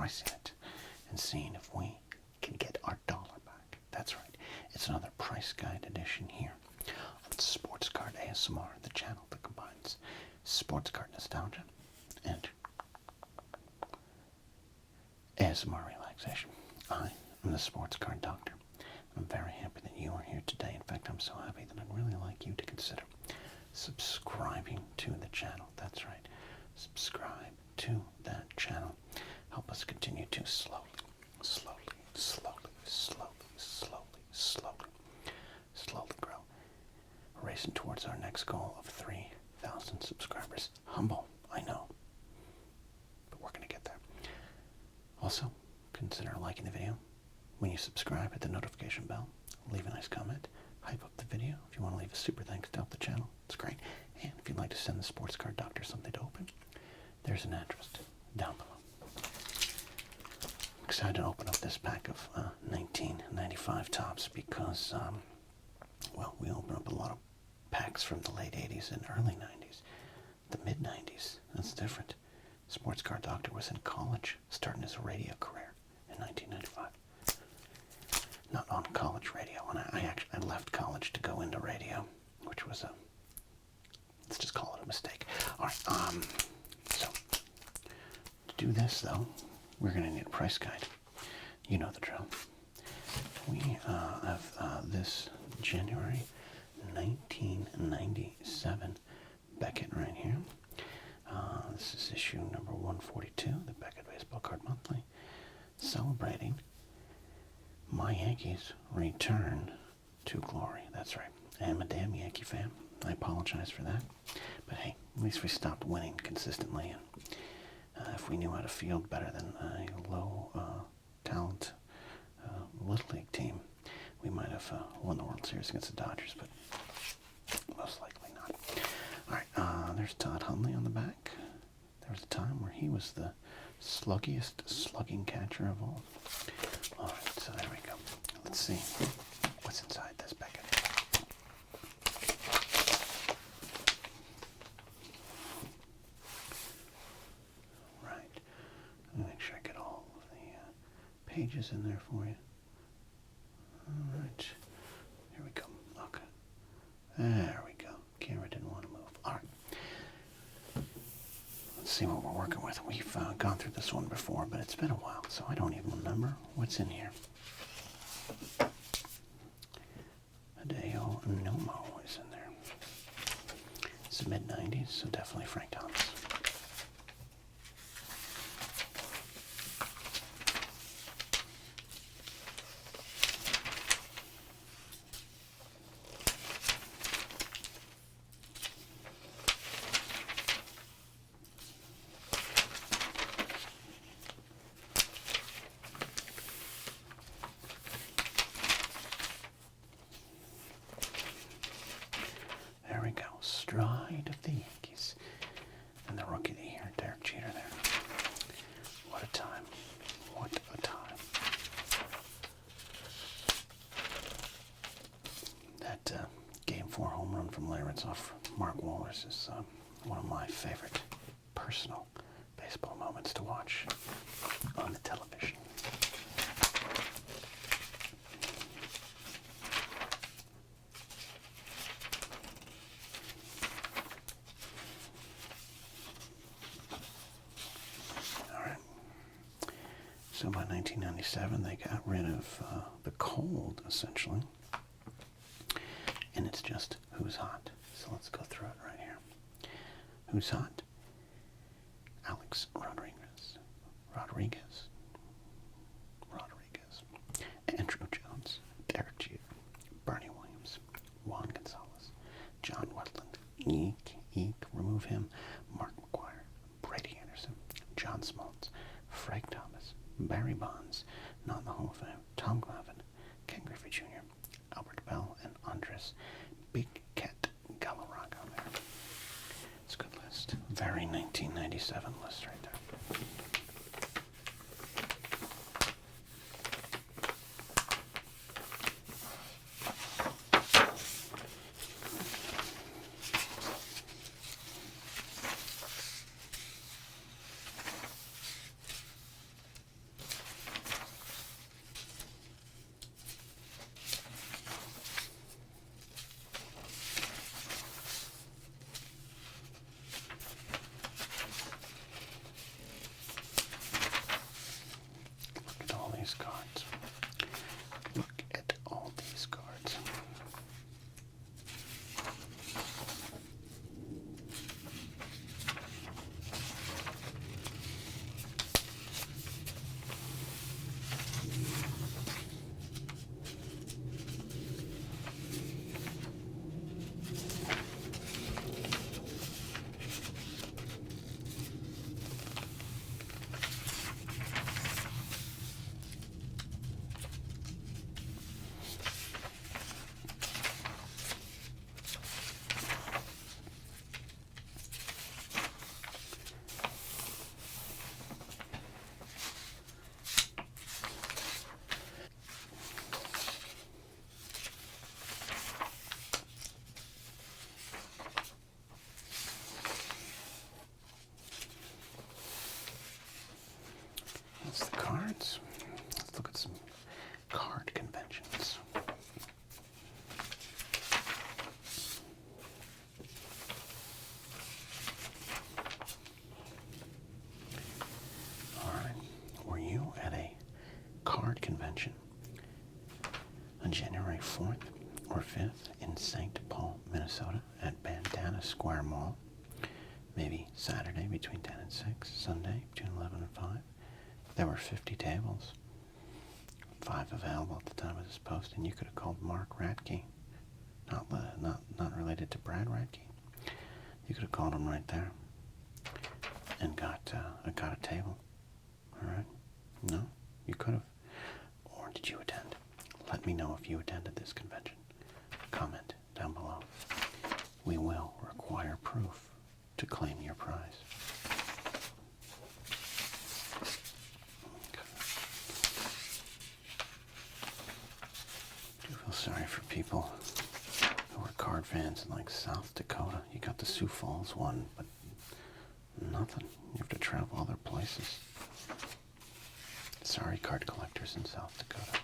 pricing it and seeing if we can get our dollar back. That's right. It's another price guide edition here on Sports Card ASMR, the channel that combines sports card nostalgia and ASMR relaxation. I am the Sports Card Doctor. I'm very happy that you are here today. In fact, I'm so happy that I'd really like you to consider subscribing to the channel. That's right. Subscribe to that channel. Help us continue to slowly grow. Racing towards our next goal of 3,000 subscribers. Humble, I know, but we're going to get there. Also, consider liking the video. When you subscribe, hit the notification bell. Leave a nice comment. Hype up the video. If you want to leave a super thanks to help the channel, it's great. And if you'd like to send the Sports Card Doctor something to open, there's an address down below. I'm excited to open up this pack of 1995 tops because, well, we open up a lot of packs from the late 80s and early 90s. The mid-90s, that's different. Sports Card Doctor was in college, starting his radio career in 1995. Not on college radio, and I left college to go into radio, which was let's just call it a mistake. All right, so to do this, though, we're going to need a price guide. You know the drill. We have this January 1997 Beckett right here. This is issue number 142, the Beckett Baseball Card Monthly, celebrating my Yankees' return to glory. That's right. I am a damn Yankee fan. I apologize for that. But hey, at least we stopped winning consistently. And if we knew how to field better than a low-talent Little League team, we might have won the World Series against the Dodgers, but most likely not. All right, there's Todd Hundley on the back. There was a time where he was the sluggiest slugging catcher of all. All right, so there we go. Let's see what's inside this Beckett. Right. Let me make sure I get all of the pages in there for you. All right. Here we go. Okay. There we go. Camera didn't want to move. All right. Let's see what we're working with. We've gone through this one before, but it's been a while, so I don't even remember what's in here. AUTONOMOUS is in there. It's the mid-90s, so definitely Frank Thomas. Stride of the Yankees. And the rookie of the year, Derek Jeter there. What a time. What a time. That Game 4 home run from Lawrence off Mark Wahlers is one of my favorite personal baseball moments to watch on the television. So by 1997, they got rid of the cold, essentially. And it's just who's hot. So let's go through it right here. Who's hot? Alex Rodriguez. Andrew Jones. Derek Jeter. Bernie Williams. Juan Gonzalez. John Wetland. Eek. Remove him. Mark McGuire. Brady Anderson. John Smoltz. Frank Thomas. Barry Bonds, not in the Hall of Fame, Tom Glavine, Ken Griffey Jr., Albert Bell, and Andres Big Cat Galarraga there. It's a good list. Very 1997 list right there. 4th or 5th in St. Paul, Minnesota at Bandana Square Mall. Maybe Saturday between 10 and 6, Sunday between 11 and 5. There were 50 tables, 5 available at the time of this post, and you could have called Mark Radke, not related to Brad Radke. You could have called him right there and got a table. All right? No, you could have. Or did you attend? Let me know if you attended this convention. Comment down below. We will require proof to claim your prize. I do feel sorry for people who are card fans in like South Dakota. You got the Sioux Falls one, but nothing. You have to travel other places. Sorry, card collectors in South Dakota.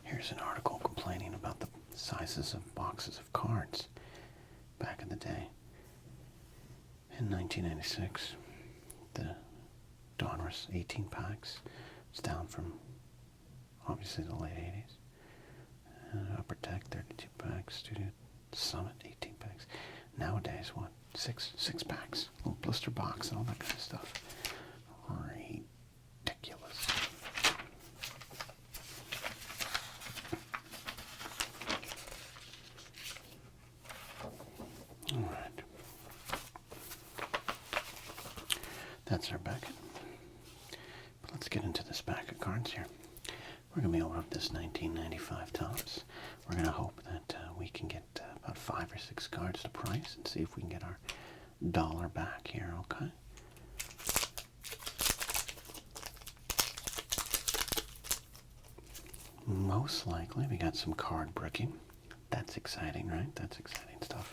Here's an article complaining about the sizes of boxes of cards back in the day. In 1996, the Donruss 18 packs was down from obviously the late 80s. Upper Deck 32 packs, Studio Summit 18 packs. Nowadays, what? Six packs, little blister box and all that kind of stuff. Ridiculous. Alright. That's our Beckett. But let's get into this pack of cards here. We're going to be opening up this 1995 Topps. We're going to hope that we can get about 5 or 6 cards to price and see if we can get our dollar back here, okay? Most likely we got some card bricking. That's exciting, right? That's exciting stuff.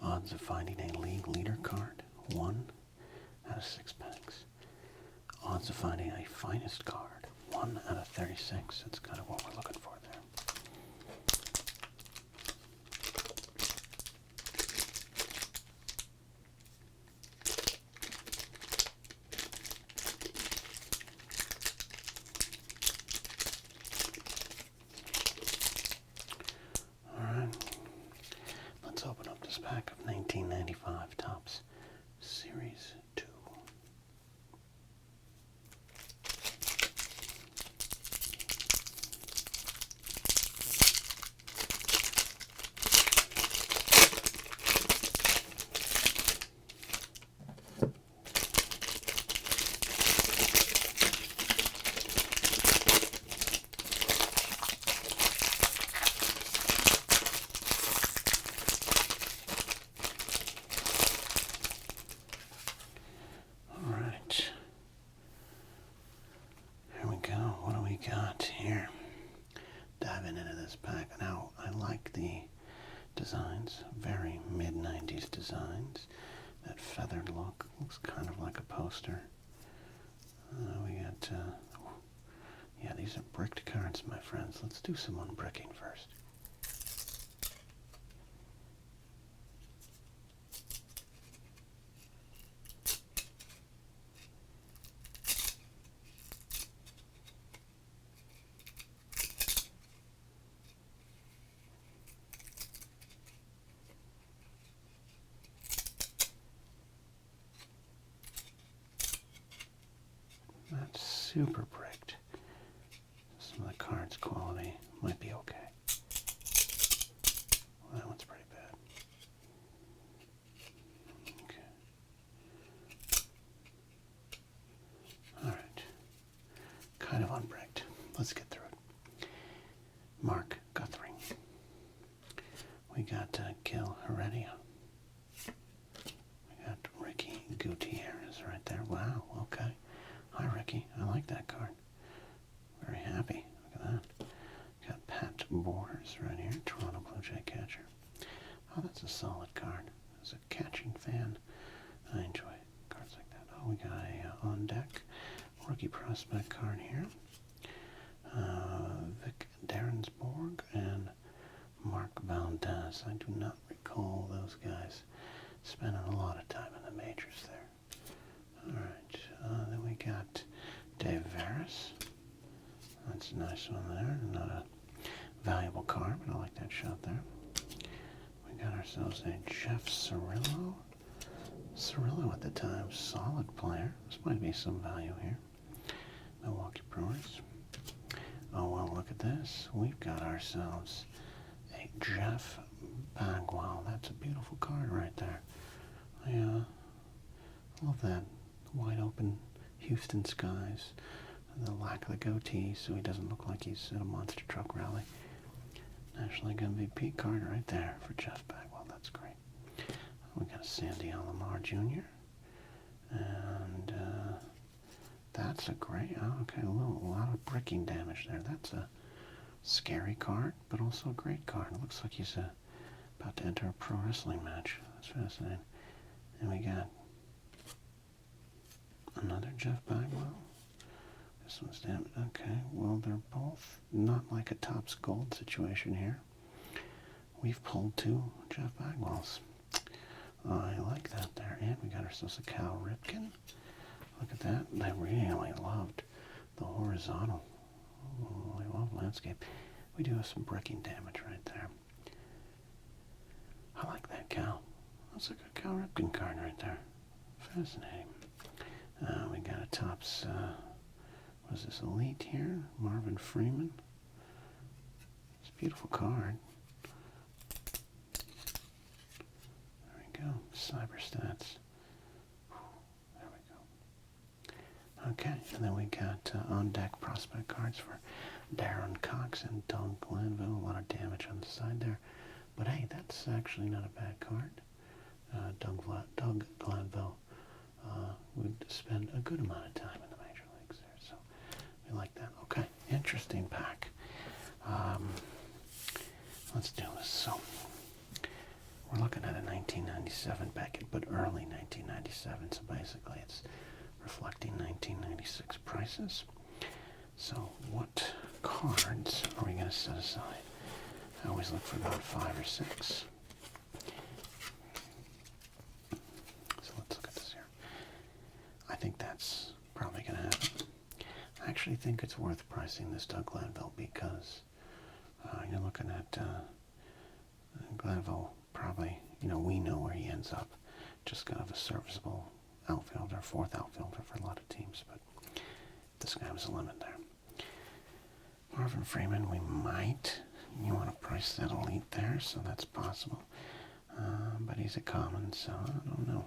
Odds of finding a league leader card, 1 out of 6 packs. Odds of finding a finest card, 1 out of 36. That's kind of what we're looking for there. Open up this pack of 1995 Topps Series 2. Got here. Diving into this pack. Now, I like the designs. Very mid-90s designs. That feathered look looks kind of like a poster. We got, yeah, these are bricked cards, my friends. Let's do some unbricking first. That's super bricked. Some of the cards quality might be okay. Well, that one's pretty bad. Okay. Alright. Kind of unbricked. Let's get through it. Mark Guthrie. We got Gil Heredia. We got Ricky Gutierrez right there. Wow, okay. Hi, Ricky. I like that card. Very happy. Look at that. Got Pat Borders right here. Toronto Blue Jay catcher. Oh, that's a solid card. As a catching fan, I enjoy cards like that. Oh, we got a on deck rookie prospect card here. Vic Derensborg and Mark Valdez. I do not recall those guys spending a lot of time in the majors there. Alright, then we got Dave Varys. That's a nice one there. Not a valuable card, but I like that shot there. We got ourselves a Jeff Cirillo. Cirillo at the time, solid player. This might be some value here. Milwaukee Brewers. Oh, well, look at this. We've got ourselves a Jeff Bagwell. That's a beautiful card right there. I love that. Wide open Houston skies. The lack of the goatee, so he doesn't look like he's at a monster truck rally. National League MVP card right there for Jeff Bagwell. That's great. We got a Sandy Alomar Jr. And that's a great, okay, a lot of bricking damage there. That's a scary card, but also a great card. It looks like he's about to enter a pro wrestling match. That's fascinating. And we got another Jeff Bagwell. This one's damaged. Okay, well, they're both not like a Topps Gold situation here. We've pulled two Jeff Bagwells. I like that there. And we got ourselves a Cal Ripken. Look at that. I really loved the horizontal. Oh, I love landscape. We do have some bricking damage right there. I like that Cal. That's a good Cal Ripken card right there. Fascinating. We got a Topps, what is this, Elite here? Marvin Freeman. It's a beautiful card. There we go. Cyber stats. There we go. Okay, and then we got on-deck prospect cards for Darren Cox and Doug Glanville. A lot of damage on the side there. But hey, that's actually not a bad card. Doug Glanville would spend a good amount of time in the major leagues there, so we like that. Okay, interesting pack. Let's do this. So we're looking at a 1997 packet, but early 1997. So basically, it's reflecting 1996 prices. So what cards are we going to set aside? I always look for about 5 or 6. So let's look at this here. I think that's probably going to happen. I actually think it's worth pricing this Doug Glanville because you're looking at Glanville probably, we know where he ends up. Just kind of a serviceable outfielder, fourth outfielder for a lot of teams, but this guy was a limit there. Marvin Freeman, we might. You want to price that elite there, so that's possible. But he's a common, so I don't know.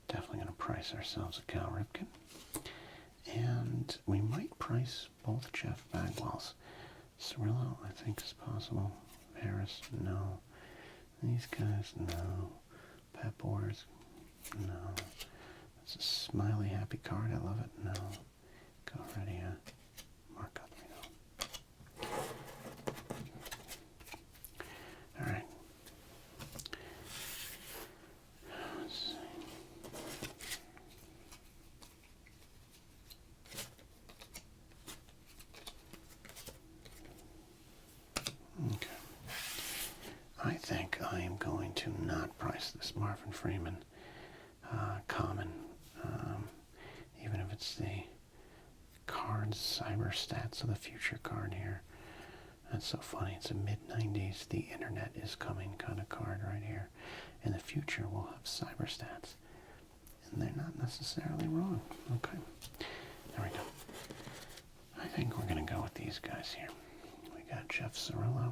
Definitely going to price ourselves a Cal Ripken. And we might price both Jeff Bagwells. Cirillo, I think, is possible. Harris, no. These guys, no. Pat Borders, no. It's a smiley, happy card. I love it. No. Go already. Mark Guthrie, no. All right. Let's see. think I am going to not price this Marvin Freeman common, even if it's the cards cyber stats of the future card here. That's so funny. It's a mid-90s, the internet is coming kind of card right here. In the future, we'll have cyber stats. And they're not necessarily wrong. Okay. There we go. I think we're going to go with these guys here. We got Jeff Cirillo,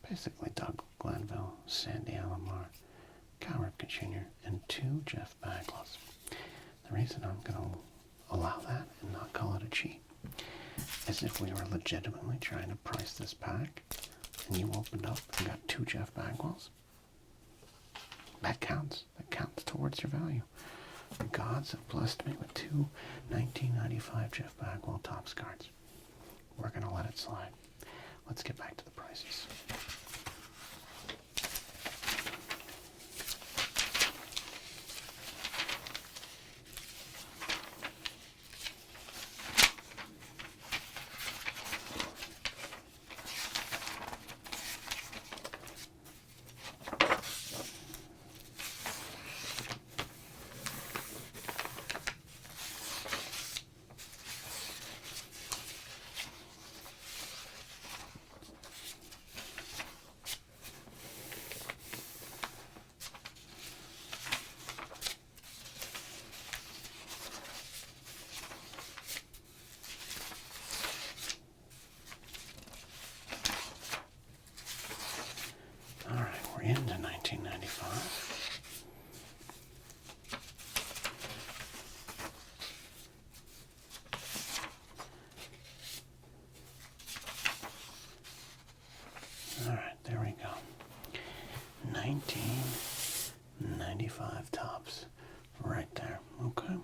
basically Doug Glanville, Sandy Alomar, Cal Ripken Jr., and 2 Jeff Bagwells. The reason I'm going to allow that and not call it a cheat is if we were legitimately trying to price this pack and you opened up and got 2 Jeff Bagwells, that counts. That counts towards your value. The gods have blessed me with 2 1995 Jeff Bagwell Topps cards. We're going to let it slide. Let's get back to the prices. Into 1995. All right, there we go. 1995 Topps, right there. Okay.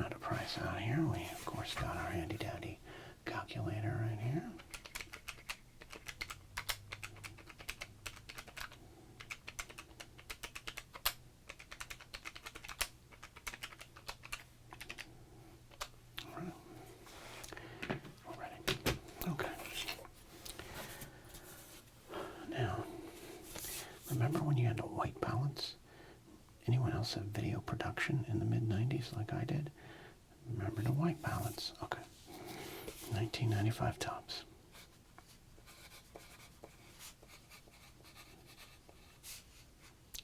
To price out here, we of course got our handy dandy calculator right here. Remember when you had a white balance? Anyone else have video production in the mid-90s like I did? Remember the white balance? Okay. 1995 Topps.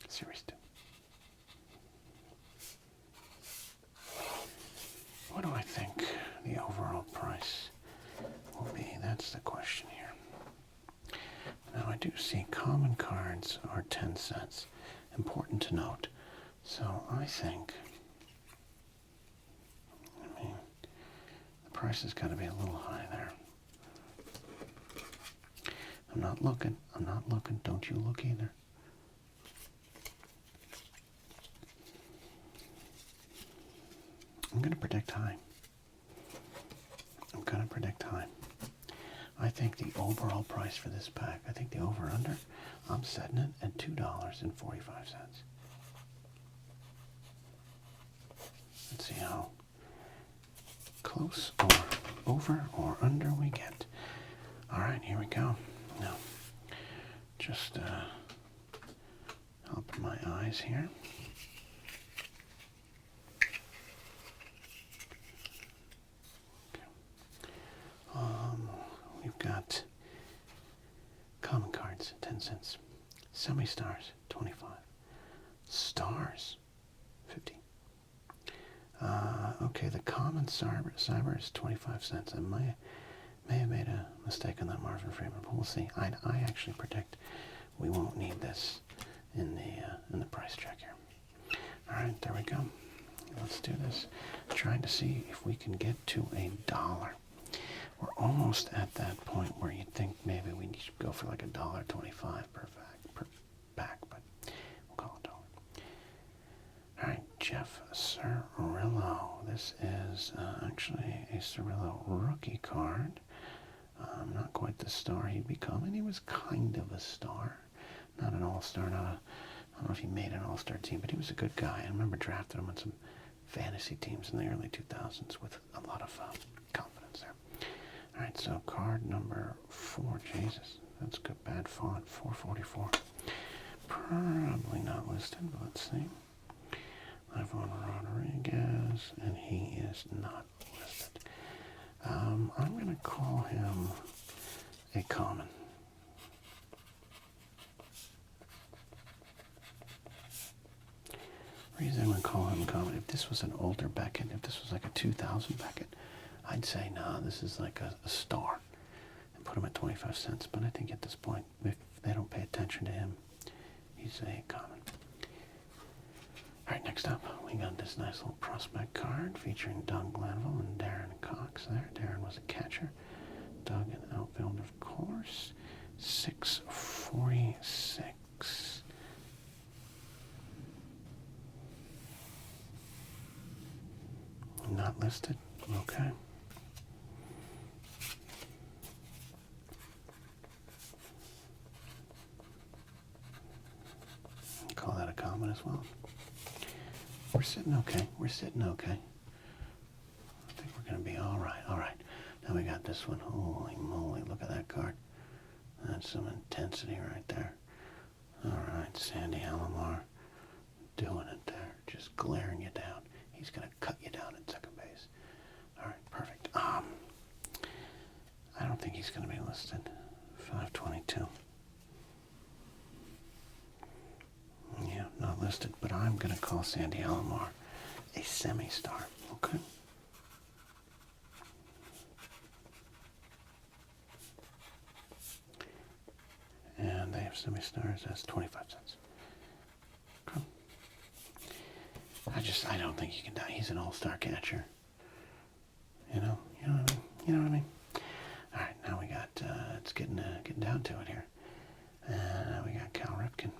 Series 2. What do I think the overall price will be? That's the question here. Now I do see common cards are 10 cents. Important to note. So I think, the price has got to be a little high there. I'm not looking. Don't you look either. I'm going to predict high. I think the overall price for this pack, I think the over-under, I'm setting it at $2.45. Let's see how close or over or under we get. All right, here we go. Now, just open my eyes here. We've got common cards, 10 cents. Semi-stars, 25. Stars, 50. Okay, the common cyber is 25 cents. I may have made a mistake on that Marvin Freeman, but we'll see. I actually predict we won't need this in the price check here. All right, there we go. Let's do this. Trying to see if we can get to $1. We're almost at that point where you'd think maybe we should go for like $1.25 per pack, but we'll call it $1. All right, Jeff Cirillo. This is actually a Cirillo rookie card. Not quite the star he'd become, and he was kind of a star. Not an all-star, I don't know if he made an all-star team, but he was a good guy. I remember drafting him on some fantasy teams in the early 2000s with a lot of confidence there. All right, so card number 4. Jesus, That's good. Bad font. 444. Probably not listed, but let's see. Ivan Rodriguez, and he is not listed. I'm going to call him a common. The reason I'm going to call him common, if this was an older Beckett, if this was like a 2000 Beckett, I'd say, nah, this is like a star, and put him at 25 cents. But I think at this point, if they don't pay attention to him, he's a common. All right, next up, we got this nice little prospect card featuring Doug Glanville and Darren Cox there. Darren was a catcher. Doug an outfield, of course. 646. Not listed. Okay. Call that a common as well. We're sitting okay. We're sitting okay. I think we're going to be all right. All right. Now we got this one. Holy moly, look at that card. That's some intensity right there. All right, Sandy Alomar doing it there. Just glaring you down. He's going to cut you down at second base. All right, perfect. I don't think he's going to be listed. 522. Yeah, not listed, but I'm going to call Sandy Alomar a semi-star, okay? And they have semi-stars, that's 25 cents. Okay. I don't think he can die. He's an all-star catcher. You know what I mean? You know what I mean? All right, now we got, it's getting down to it here. And we got Cal Ripken.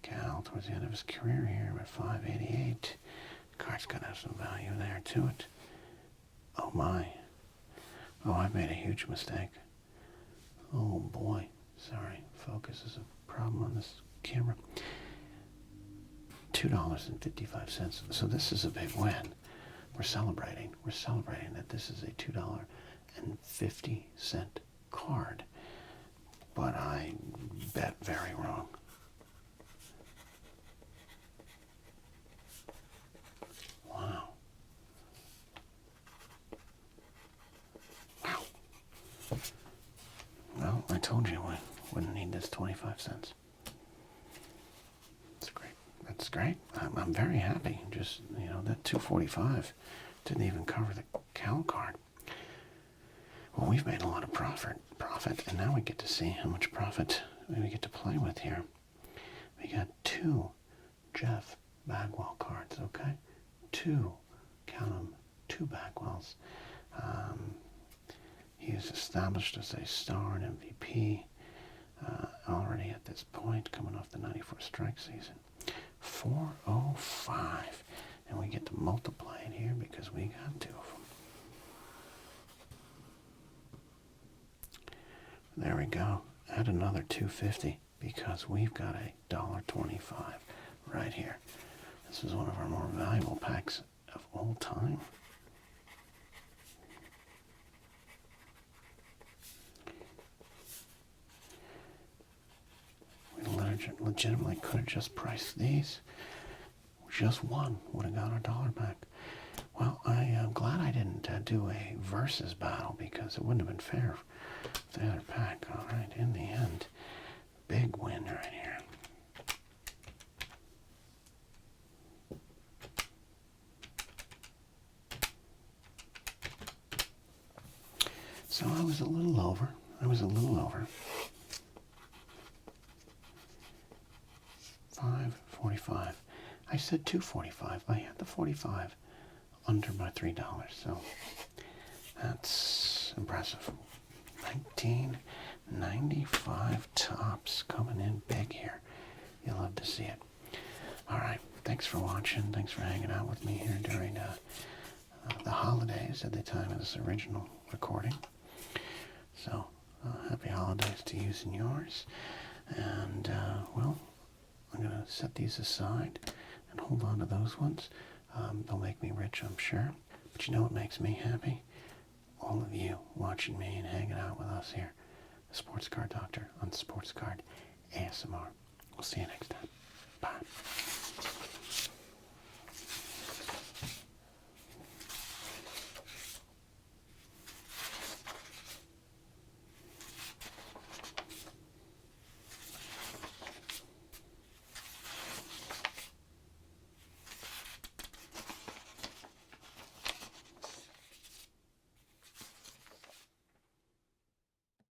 Cal, towards the end of his career here, at 588. Card's got to have some value there to it. Oh my. Oh, I made a huge mistake. Oh boy. Sorry, focus is a problem on this camera. $2.55. So this is a big win. We're celebrating. We're celebrating that this is a $2.50 card. But I bet very wrong. Wow. Wow. Well, I told you we wouldn't need this 25 cents. That's great. That's great. I'm very happy. Just, that 245 didn't even cover the Cal card. Well, we've made a lot of profit, and now we get to see how much profit we get to play with here. We got 2 Jeff Bagwell cards, okay? 2, count them, 2 Bagwells. He is established as a star and MVP already at this point, coming off the 94 strike season. 405, and we get to multiply it here because we got 2 of them. There we go. Add another 250 because we've got a $1.25 right here. This is one of our more valuable packs of all time. We legitimately could have just priced these. Just one would have got our dollar back. Well, I am glad I didn't do a versus battle because it wouldn't have been fair for the other pack. All right, in the end, big win right here. So I was a little over. 545. I said 245. I had the 45 under my $3, so that's impressive. 1995 tops coming in big here. You'll love to see it. All right, thanks for watching. Thanks for hanging out with me here during the holidays at the time of this original recording. So, happy holidays to you and yours. And, well, I'm going to set these aside and hold on to those ones. They'll make me rich, I'm sure. But you know what makes me happy? All of you watching me and hanging out with us here. Sports Card Doctor on Sports Card ASMR. We'll see you next time. Bye.